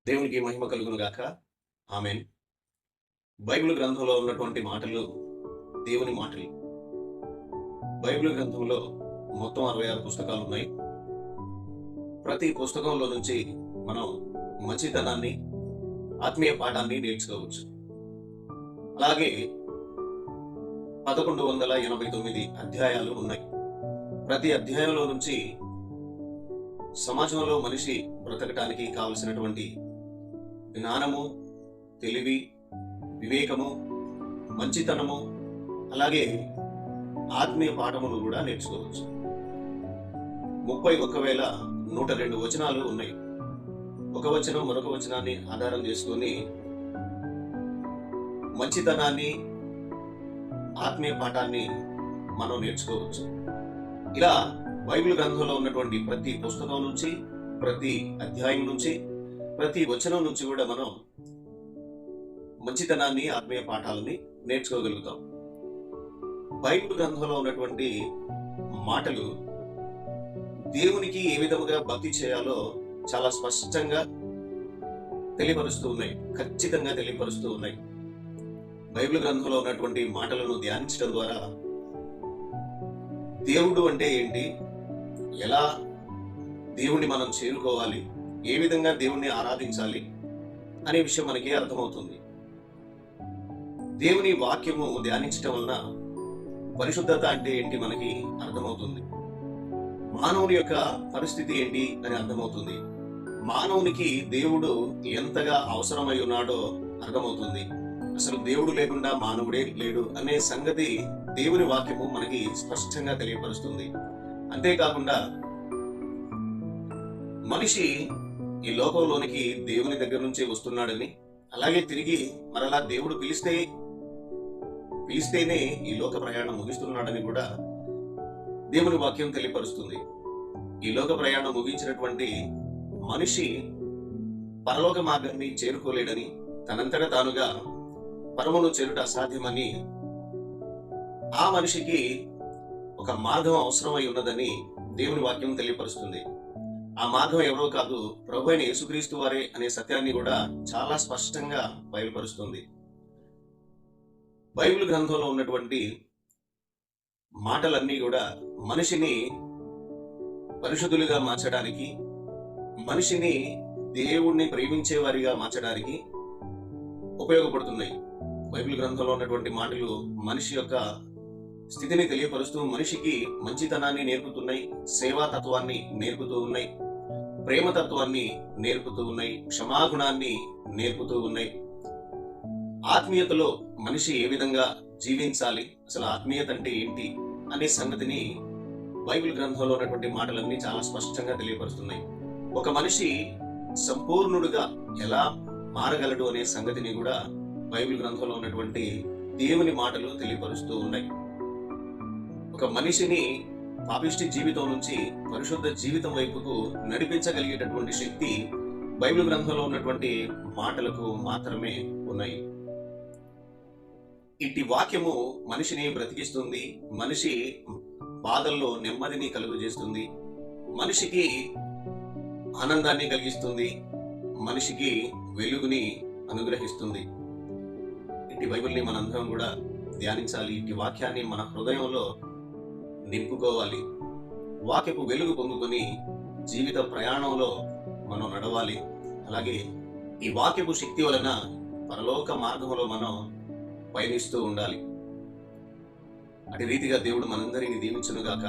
దేవునికి మహిమ కలుగును గాక. ఆమేన్. బైబిల్ గ్రంథంలో ఉన్నటువంటి మాటలు దేవుని మాటలు. బైబిల్ గ్రంథంలో మొత్తం 66 పుస్తకాలున్నాయి. ప్రతి పుస్తకంలో నుంచి మనం మంచితనాన్ని, ఆత్మీయ పాఠాన్ని నేర్చుకోవచ్చు. అలాగే 1189 అధ్యాయాలు ఉన్నాయి. ప్రతి అధ్యాయంలో నుంచి సమాజంలో మనిషి బ్రతకటానికి కావలసినటువంటి జ్ఞానము, తెలివి, వివేకము, మంచితనము, అలాగే ఆత్మీయ పాఠములు కూడా నేర్చుకోవచ్చు. 31,102 వచనాలు ఉన్నాయి. ఒక వచనం మరొక వచనాన్ని ఆధారం చేసుకొని మంచితనాన్ని, ఆత్మీయ పాఠాన్ని మనం నేర్చుకోవచ్చు. ఇలా బైబిల్ గ్రంథంలో ఉన్నటువంటి ప్రతి పుస్తకం నుంచి, ప్రతి అధ్యాయం నుంచి, ప్రతి వచనం నుంచి కూడా మనం మంచితనాన్ని, ఆత్మీయ పాఠాలని నేర్చుకోగలుగుతాం. బైబిల్ గ్రంథంలో ఉన్నటువంటి మాటలు దేవునికి ఏ విధముగా భక్తి చేయాలో చాలా స్పష్టంగా తెలియపరుస్తూ ఉన్నాయి, ఖచ్చితంగా తెలియపరుస్తూ ఉన్నాయి. బైబిల్ గ్రంథంలో ఉన్నటువంటి మాటలను ధ్యానించడం ద్వారా దేవుడు అంటే ఏంటి, ఎలా దేవుణ్ణి మనం చేరుకోవాలి, ఏ విధంగా దేవుణ్ణి ఆరాధించాలి అనే విషయం మనకి అర్థమవుతుంది. దేవుని వాక్యము ధ్యానించటం వలన పరిశుద్ధత అంటే ఏంటి మనకి అర్థమవుతుంది. మానవుని యొక్క పరిస్థితి ఏంటి అని అర్థమవుతుంది. మానవునికి దేవుడు ఎంతగా అవసరమై ఉన్నాడో అర్థమవుతుంది. అసలు దేవుడు లేకుండా మానవుడే లేడు అనే సంగతి దేవుని వాక్యము మనకి స్పష్టంగా తెలియపరుస్తుంది. అంతేకాకుండా మనిషి ఈ లోకంలోనికి దేవుని దగ్గర నుంచే వస్తున్నాడని, అలాగే తిరిగి మరలా దేవుడు పిలిస్తేనే ఈ లోక ప్రయాణం ముగిస్తున్నాడని కూడా దేవుని వాక్యం తెలియపరుస్తుంది. ఈ లోక ప్రయాణం ముగించినటువంటి మనిషి పరలోక మార్గాన్ని చేరుకోలేడని, తనంతట తానుగా పరమును చేరుట అసాధ్యమని, ఆ మనిషికి ఒక మార్గం అవసరమై ఉన్నదని దేవుని వాక్యం తెలియపరుస్తుంది. ఆ మార్గం ఎవరో కాదు, ప్రభు అయిన యేసుక్రీస్తు వారే అనే సత్యాన్ని కూడా చాలా స్పష్టంగా బయలుపరుస్తుంది. బైబిల్ గ్రంథంలో ఉన్నటువంటి మాటలన్నీ కూడా మనిషిని పరిశుద్ధులుగా మార్చడానికి, మనిషిని దేవుణ్ణి ప్రేమించే వారిగా మార్చడానికి ఉపయోగపడుతున్నాయి. బైబిల్ గ్రంథంలో ఉన్నటువంటి మాటలు మనిషి యొక్క స్థితిని తెలియపరుస్తూ మనిషికి మంచితనాన్ని నేర్పుతున్నాయి, సేవాతత్వాన్ని నేర్పుతూ ఉన్నాయి, ప్రేమతత్వాన్ని నేర్పుతూ ఉన్నాయి, క్షమాగుణాన్ని నేర్పుతూ ఉన్నాయి. ఆత్మీయతలో మనిషి ఏ విధంగా జీవించాలి, అసలు ఆత్మీయత అంటే ఏంటి అనే సంగతిని బైబిల్ గ్రంథంలో ఉన్నటువంటి మాటలన్నీ చాలా స్పష్టంగా తెలియపరుస్తున్నాయి. ఒక మనిషి సంపూర్ణుడుగా ఎలా మారగలడు అనే సంగతిని కూడా బైబిల్ గ్రంథంలో ఉన్నటువంటి దేవుని మాటలు తెలియపరుస్తూ ఉన్నాయి. ఒక మనిషిని పాపిష్టి జీవితం నుంచి పరిశుద్ధ జీవితం వైపుకు నడిపించగలిగేటటువంటి శక్తి బైబిల్ గ్రంథంలో ఉన్నటువంటి మాటలకు మాత్రమే ఉన్నాయి. ఇట్టి వాక్యము మనిషిని బ్రతికిస్తుంది, మనిషి బాధల్లో నెమ్మదిని కలుగజేస్తుంది, మనిషికి ఆనందాన్ని కలిగిస్తుంది, మనిషికి వెలుగుని అనుగ్రహిస్తుంది. ఇట్టి బైబిల్ని మనందరం కూడా ధ్యానించాలి. ఇట్టి వాక్యాన్ని మన హృదయంలో నింపుకోవాలి. వాక్యపు వెలుగు పొందుకొని జీవిత ప్రయాణంలో మనం నడవాలి. అలాగే ఈ వాక్యపు శక్తి వలన పరలోక మార్గంలో మనం పయనిస్తూ ఉండాలి. అటు రీతిగా దేవుడు మనందరినీ దీవించునుగాక.